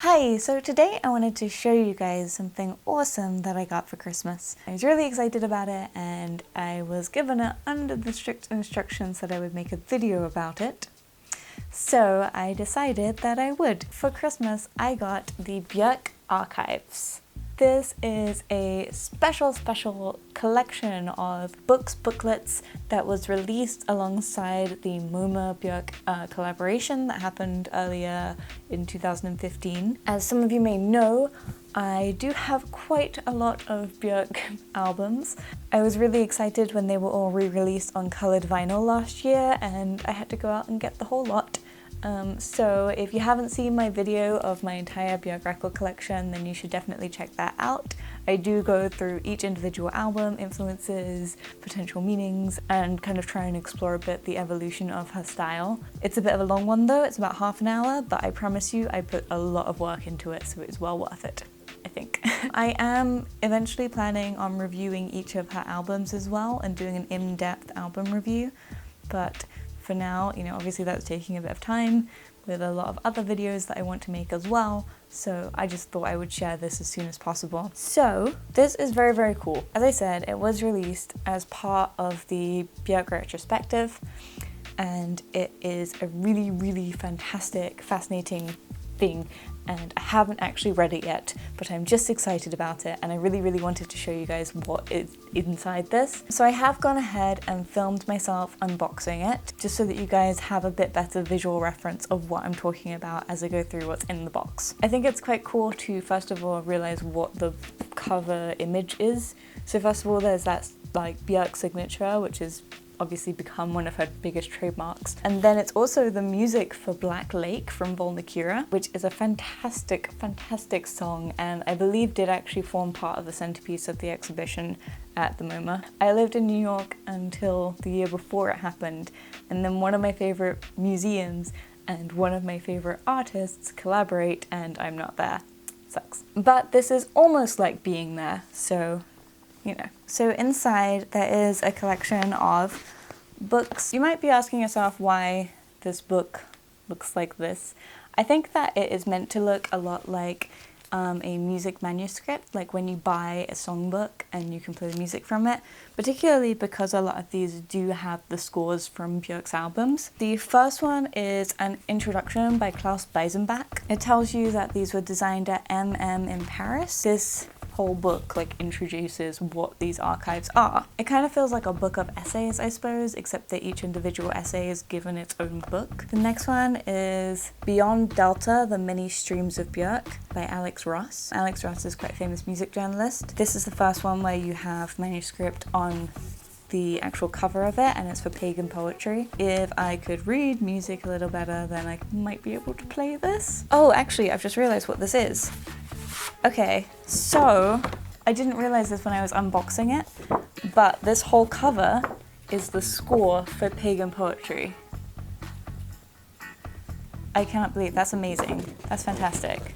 Hi, so today I wanted to show you guys something awesome that I got for Christmas. I was really excited about it and I was given it under the strict instructions that I would make a video about it. So I decided that I would. For Christmas, I got the Björk Archives. This is a special collection of booklets that was released alongside the MoMA Björk collaboration that happened earlier in 2015. As some of you may know, I do have quite a lot of Björk albums. I was really excited when they were all re-released on coloured vinyl last year, and I had to go out and get the whole lot. So if you haven't seen my video of my entire Björk record collection, then you should definitely check that out. I do go through each individual album, influences, potential meanings, and kind of try and explore a bit the evolution of her style. It's a bit of a long one though, it's about half an hour, but I promise you I put a lot of work into it, so it's well worth it, I think. I am eventually planning on reviewing each of her albums as well and doing an in-depth album review, but for now, obviously that's taking a bit of time with a lot of other videos that I want to make as well, so I just thought I would share this as soon as possible. So this is very cool. As I said, it was released as part of the Björk retrospective, and it is a really fantastic, fascinating thing, and I haven't actually read it yet, but I'm just excited about it, and I really wanted to show you guys what is inside this. So I have gone ahead and filmed myself unboxing it, just so that you guys have a bit better visual reference of what I'm talking about as I go through what's in the box. I think it's quite cool to first of all realize what the cover image is. So first of all, there's that like Björk signature, which is obviously become one of her biggest trademarks. And then it's also the music for Black Lake from Volnicura, which is a fantastic song, and I believe did actually form part of the centerpiece of the exhibition at the MoMA. I lived in New York until the year before it happened, and then one of my favorite museums and one of my favorite artists collaborate, and I'm not there. Sucks. But this is almost like being there, so So inside there is a collection of books. You might be asking yourself why this book looks like this. I think that it is meant to look a lot like a music manuscript, like when you buy a songbook and you can play the music from it, particularly because a lot of these do have the scores from Björk's albums. The first one is an introduction by Klaus Beisenbach. It tells you that these were designed at in Paris. This whole book introduces what these archives are. It kind of feels like a book of essays, I suppose, except that each individual essay is given its own book. The next one is Beyond Delta, The Many Streams of Björk by Alex Ross. Alex Ross is quite a famous music journalist. This is the first one where you have manuscript on the actual cover of it, and it's for pagan poetry. If I could read music a little better, then I might be able to play this. Oh, actually, I've just realized what this is. Okay, so I didn't realize this when I was unboxing it, but this whole cover is the score for pagan poetry. I cannot believe, that's amazing. That's fantastic.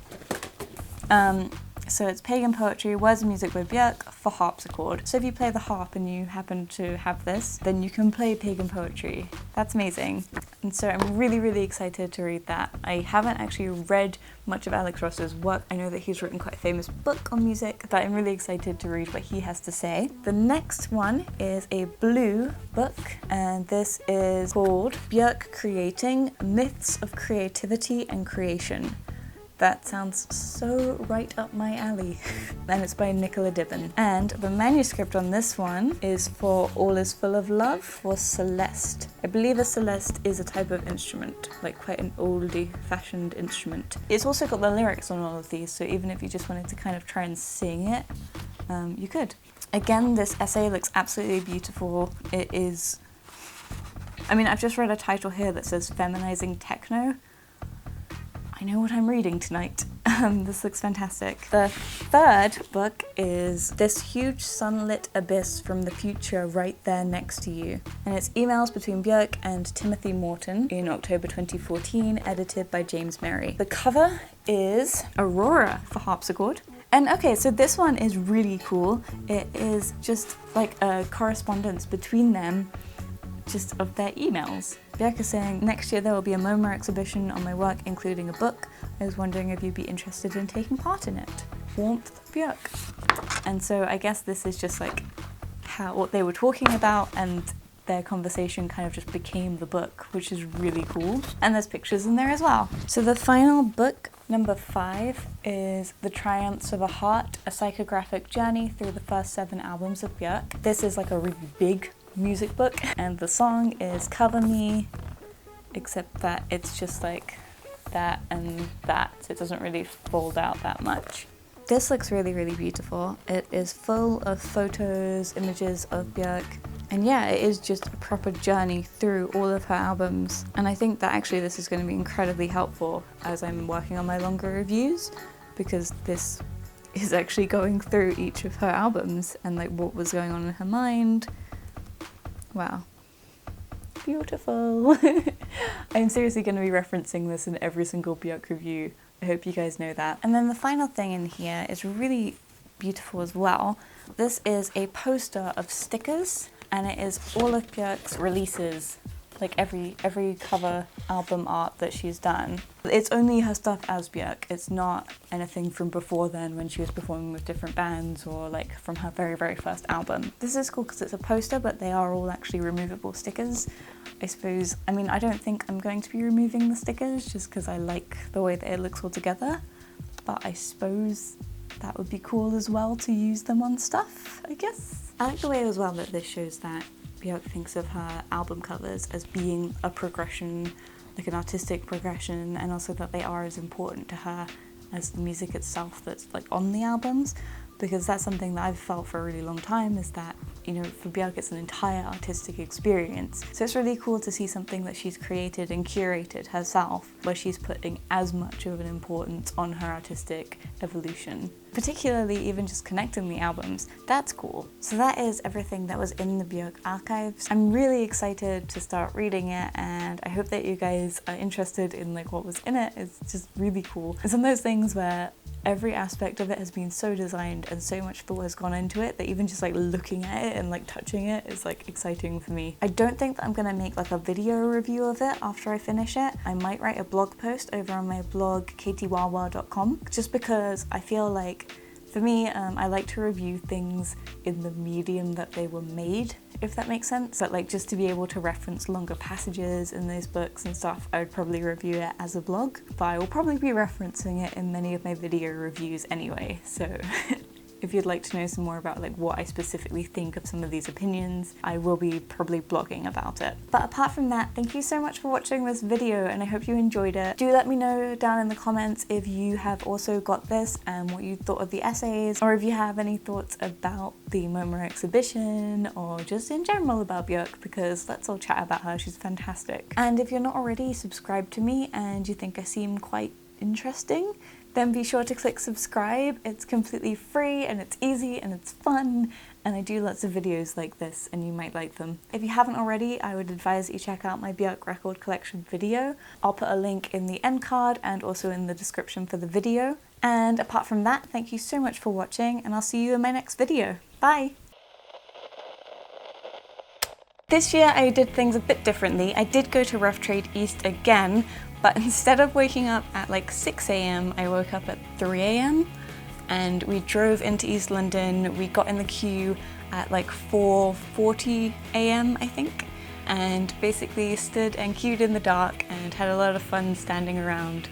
So it's pagan poetry, words and music by Björk for harpsichord. So if you play the harp and you happen to have this, then you can play pagan poetry. That's amazing. And so I'm really excited to read that. I haven't actually read much of Alex Ross's work. I know that he's written quite a famous book on music, but I'm really excited to read what he has to say. The next one is a blue book, and this is called Björk Creating: Myths of Creativity and Creation. That sounds so right up my alley. And it's by Nicola Dibben. And the manuscript on this one is for All Is Full of Love for Celeste. I believe a celeste is a type of instrument, like quite an oldie-fashioned instrument. It's also got the lyrics on all of these, so even if you just wanted to kind of try and sing it, you could. Again, this essay looks absolutely beautiful. It is... I've just read a title here that says Feminizing Techno. I know what I'm reading tonight. This looks fantastic. The third book is This Huge Sunlit Abyss from the Future Right There Next to You. And it's emails between Björk and Timothy Morton in October 2014, edited by James Merry. The cover is Aurora for harpsichord. And okay, so this one is really cool. It is just like a correspondence between them just of their emails. Björk is saying, next year there will be a MoMA exhibition on my work, including a book. I was wondering if you'd be interested in taking part in it. Warmth, Björk. And so I guess this is just like what they were talking about, and their conversation kind of just became the book, which is really cool. And there's pictures in there as well. So the final book, number 5, is The Triumphs of a Heart, a psychographic journey through the first 7 albums of Björk. This is like a really big music book, and the song is Cover Me, except that it's just like that and that, so it doesn't really fold out that much. This looks really, really beautiful. It is full of photos, images of Björk, and yeah, it is just a proper journey through all of her albums. And I think that actually this is going to be incredibly helpful as I'm working on my longer reviews, because this is actually going through each of her albums and like what was going on in her mind. Wow. Beautiful. I'm seriously going to be referencing this in every single Björk review. I hope you guys know that. And then the final thing in here is really beautiful as well. This is a poster of stickers, and it is all of Björk's releases, like every cover album art that she's done. It's only her stuff as Björk. It's not anything from before then when she was performing with different bands, or like from her very, very first album. This is cool because it's a poster, but they are all actually removable stickers. I suppose, I mean, I don't think I'm going to be removing the stickers just because I like the way that it looks all together, but I suppose that would be cool as well to use them on stuff, I guess. I like the way as well that this shows that Björk thinks of her album covers as being a progression, like an artistic progression, and also that they are as important to her as the music itself that's like on the albums, because that's something that I've felt for a really long time, is that, you know, for Björk it's an entire artistic experience. So it's really cool to see something that she's created and curated herself, where she's putting as much of an importance on her artistic evolution. Particularly even just connecting the albums, that's cool. So that is everything that was in the Björk Archives. I'm really excited to start reading it, and I hope that you guys are interested in like what was in it. It's just really cool. It's one of those things where every aspect of it has been so designed and so much thought has gone into it that even just like looking at it and like touching it is like exciting for me. I don't think that I'm gonna make like a video review of it after I finish it. I might write a blog post over on my blog catiewahwah.com, just because I feel like for me, I like to review things in the medium that they were made, if that makes sense. So like just to be able to reference longer passages in those books and stuff, I would probably review it as a blog, but I will probably be referencing it in many of my video reviews anyway, so if you'd like to know some more about like what I specifically think of some of these opinions, I will be probably blogging about it. But apart from that, thank you so much for watching this video, and I hope you enjoyed it. Do let me know down in the comments if you have also got this and what you thought of the essays, or if you have any thoughts about the MoMA exhibition, or just in general about Björk, because let's all chat about her, she's fantastic. And if you're not already subscribed to me and you think I seem quite interesting, then be sure to click subscribe. It's completely free and it's easy and it's fun, and I do lots of videos like this and you might like them. If you haven't already, I would advise that you check out my Björk record collection video. I'll put a link in the end card and also in the description for the video. And apart from that, thank you so much for watching, and I'll see you in my next video. Bye! This year I did things a bit differently. I did go to Rough Trade East again, but instead of waking up at like 6 AM, I woke up at 3 AM and we drove into East London. We got in the queue at like 4:40 AM, I think, and basically stood and queued in the dark and had a lot of fun standing around